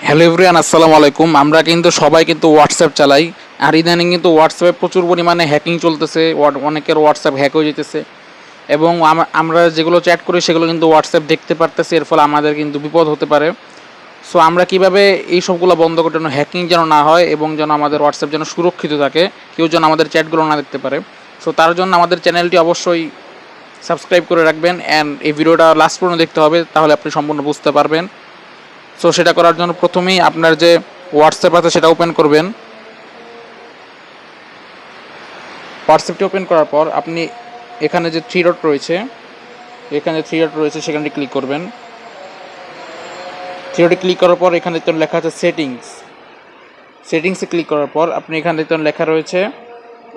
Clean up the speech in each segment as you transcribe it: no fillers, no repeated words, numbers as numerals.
Hello everyone, আসসালামু আলাইকুম। আমরা কিন্তু সবাই কিন্তু হোয়াটসঅ্যাপ চালাই, আর ইদানিং কিন্তু হোয়াটসঅ্যাপে প্রচুর পরিমাণে হ্যাকিং চলতেছে। অনেকের হোয়াটসঅ্যাপ হ্যাক হয়ে যেতেছে, এবং আমরা যেগুলো চ্যাট করি সেগুলো কিন্তু হোয়াটসঅ্যাপ দেখতে পারতেছি। এর ফলে আমাদের কিন্তু বিপদ হতে পারে। সো আমরা কিভাবে এই সবগুলো বন্ধ করতে, যেন হ্যাকিং যেন না হয় এবং যেন আমাদের হোয়াটসঅ্যাপ যেন সুরক্ষিত থাকে, কেউ যেন আমাদের চ্যাটগুলো না দেখতে পারে। সো তার জন্য আমাদের চ্যানেলটি অবশ্যই সাবস্ক্রাইব করে রাখবেন, অ্যান্ড এই ভিডিওটা লাস্ট পর্যন্ত দেখতে হবে, তাহলে আপনি সম্পূর্ণ বুঝতে পারবেন। সো সেটা করার জন্য প্রথমেই আপনার যে হোয়াটসঅ্যাপ আছে সেটা ওপেন করবেন। হোয়াটসঅ্যাপটি ওপেন করার পর আপনি এখানে যে থ্রি ডট রয়েছে, সেখানে ক্লিক করবেন। থ্রি ডটে ক্লিক করার পর এখানে তো লেখা আছে সেটিংসে ক্লিক করার পর আপনি এখানে তো লেখা রয়েছে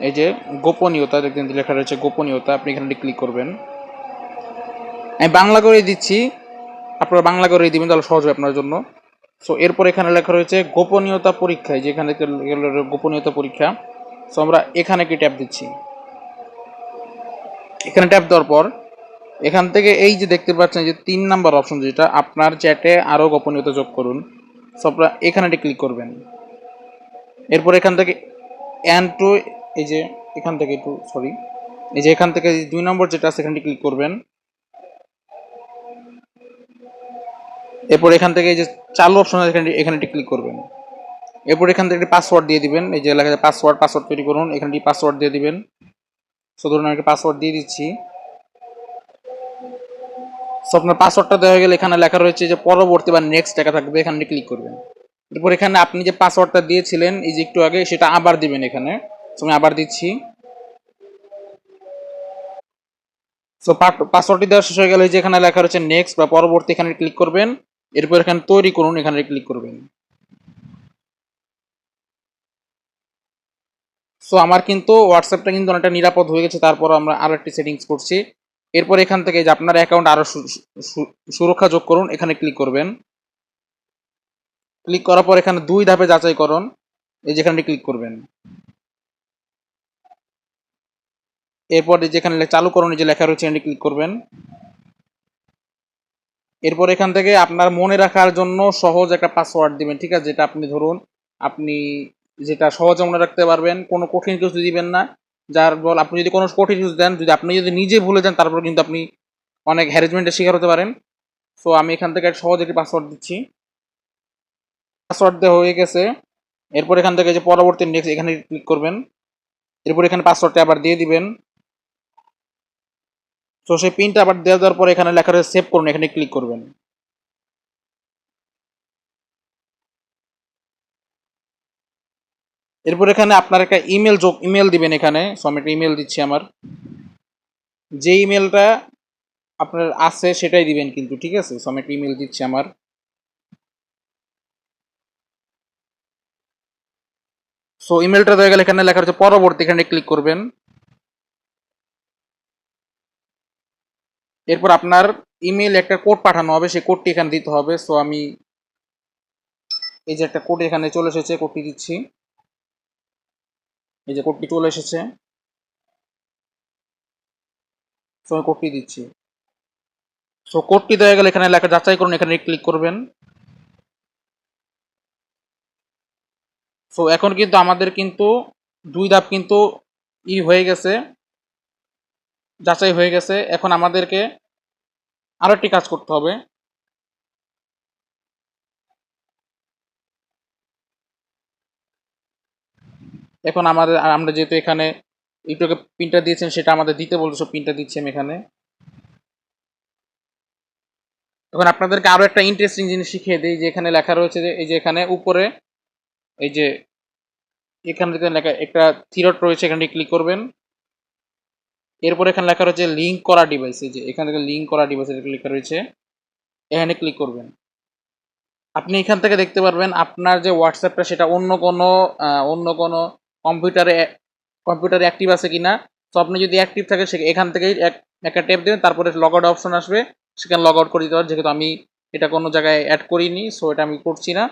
এই যে গোপনীয়তা, দেখবেন লেখা রয়েছে গোপনীয়তা, আপনি এখানে ক্লিক করবেন। আমি বাংলা করে দিচ্ছি, আপনারা বাংলা করে দিবেন, তাহলে সহজ হবে আপনার জন্য। সো এরপর এখানে লেখা রয়েছে গোপনীয়তা পরীক্ষায়, যেখানে গোপনীয়তা পরীক্ষা। সো আমরা এখানে কি ট্যাপ দিচ্ছি। এখানে ট্যাপ দেওয়ার পর এখান থেকে এই যে দেখতে পাচ্ছেন যে 3 নাম্বার অপশন, যেটা আপনার চ্যাটে আরও গোপনীয়তা যোগ করুন। সো আপনারা এখানে ক্লিক করবেন। এরপর এখান থেকে অ্যান্ড টু, এই যে এখান থেকে এখান থেকে 2 নম্বর যেটা আছে এখানে ক্লিক করবেন। এরপর এখান থেকে এই যে চালু অপশন আছে এখানে ক্লিক করবেন। এরপর এখান থেকে পাসওয়ার্ড দিয়ে দিবেন, এই যে লেখা আছে পাসওয়ার্ড তৈরি করুন, এখানে পাসওয়ার্ড দিয়ে দিবেন। সো ধরুন আমি পাসওয়ার্ড দিয়ে দিচ্ছি। সো আপনার পাসওয়ার্ডটা দেওয়া হয়ে গেলে এখানে লেখা রয়েছে যে পরবর্তী বা নেক্সট লেখা থাকবে, এখানে ক্লিক করবেন। এরপর এখানে আপনি যে পাসওয়ার্ডটা দিয়েছিলেন এই যে একটু আগে, সেটা আবার দিবেন এখানে। সো আমি আবার দিচ্ছি। সো পাসওয়ার্ডটি দেওয়া শেষ হয়ে গেলে যে এখানে লেখা রয়েছে নেক্সট বা পরবর্তী, এখানে ক্লিক করবেন। এরপর এখানে তৈরি করুন, এখানে ক্লিক করবেন। সো আমার কিন্তু হোয়াটসঅ্যাপটা কিন্তু অনেকটা নিরাপদ হয়ে গেছে। তারপর আমরা আরো একটি সেটিংস করছি। এরপর এখান থেকে যে আপনার অ্যাকাউন্ট আরো সুরক্ষা যোগ করুন, এখানে ক্লিক করবেন। ক্লিক করার পর এখানে 2 ধাপে যাচাইকরণ, এই যেখানে ক্লিক করবেন। এরপর যেখানে চালু করুন, যে লেখা রয়েছে এখানে ক্লিক করবেন। এরপর এখান থেকে আপনার মনে রাখার জন্য সহজ একটা পাসওয়ার্ড দিবেন, ঠিক আছে, যেটা আপনি ধরুন আপনি যেটা সহজে মনে রাখতে পারবেন, কোনো কঠিন কিছু দিবেন না। যার বল আপনি যদি কোনো কঠিন কিছু দেন, যদি আপনি যদি নিজে ভুলে যান, তারপর কিন্তু আপনি অনেক হ্যারাসমেন্টের শিকার হতে পারেন। সো আমি এখান থেকে সহজ একটি পাসওয়ার্ড দিচ্ছি। পাসওয়ার্ড দেওয়া হয়ে গেছে। এরপর এখান থেকে যে পরবর্তী নেক্সট, এখানে ক্লিক করবেন। এরপর এখানে পাসওয়ার্ডটা আবার দিয়ে দিবেন। তো সেই পিনটা আবার দেওয়ার পর এখানে লেখা রয়েছে সেভ করুন, এখানে ক্লিক করবেন। এরপর এখানে আপনার একটা ইমেল দিবেন এখানে। সো আমি একটা ইমেল দিচ্ছি আমার। যে ইমেলটা আপনার আছে সেটাই দিবেন কিন্তু, ঠিক আছে। সো আমি একটা ইমেল দিচ্ছি আমার। সো ইমেলটা দেওয়া গেলে এখানে লেখা রয়েছে পরবর্তী, এখানে ক্লিক করবেন। এরপর আপনার ইমেল একটা কোড পাঠানো হবে, সেই কোডটি এখানে দিতে হবে। সো আমি এই যে একটা কোড এখানে চলে এসেছে, কোডটি দিচ্ছি। এই যে কোডটি চলে এসেছে, সো আমি কোডটি দিচ্ছি। সো কোডটি দেওয়া গেলে এখানে লেখা যাচাই করুন, এখানে ক্লিক করবেন। সো এখন কিন্তু আমাদের কিন্তু 2 ধাপ কিন্তু হয়ে গেছে, যাচাই হয়ে গেছে। এখন আমাদেরকে আরো একটি কাজ করতে হবে। এখন আমরা যেহেতু এখানে একটু পিনটা দিয়েছেন, সেটা আমাদের দিতে বলছো, পিনটা দিচ্ছি আমি এখানে। এখন আপনাদেরকে আরো একটা ইন্টারেস্টিং জিনিস শিখিয়ে দিই, যে এখানে লেখা রয়েছে যে এই যে এখানে উপরে এই যে এখানে লেখা একটা থ্রি ডট রয়েছে, এখানে ক্লিক করবেন। এরপর এখানে লেখা রয়েছে লিঙ্ক করা ডিভাইস, এই যে এখান থেকে লিঙ্ক করা ডিভাইস লেখা রয়েছে, এখানে ক্লিক করবেন। আপনি এখান থেকে দেখতে পারবেন আপনার যে হোয়াটসঅ্যাপটা সেটা অন্য কোনো কম্পিউটারে কম্পিউটারে অ্যাক্টিভ আছে কিনা। তো আপনি যদি অ্যাক্টিভ থাকে সে এখান থেকেই একটা ট্যাপ দেবেন, তারপরে লগ আউট অপশন আসবে, সেখানে লগ আউট করে দিতে পারেন। যেহেতু আমি এটা কোনো জায়গায় অ্যাড করিনি, সো এটা আমি করছি না।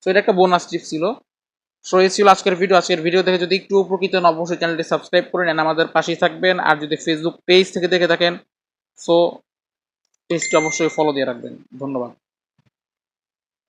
সো এটা একটা বোনাস টিপ ছিল। সো এই ছিল আজকের ভিডিও দেখে যদি একটু উপকৃত হন, অবশ্যই চ্যানেলটি সাবস্ক্রাইব করে নেন, আমাদের পাশেই থাকবেন। আর যদি ফেসবুক পেজ থেকে দেখে থাকেন, সো পেজটি অবশ্যই ফলো দিয়ে রাখবেন। ধন্যবাদ।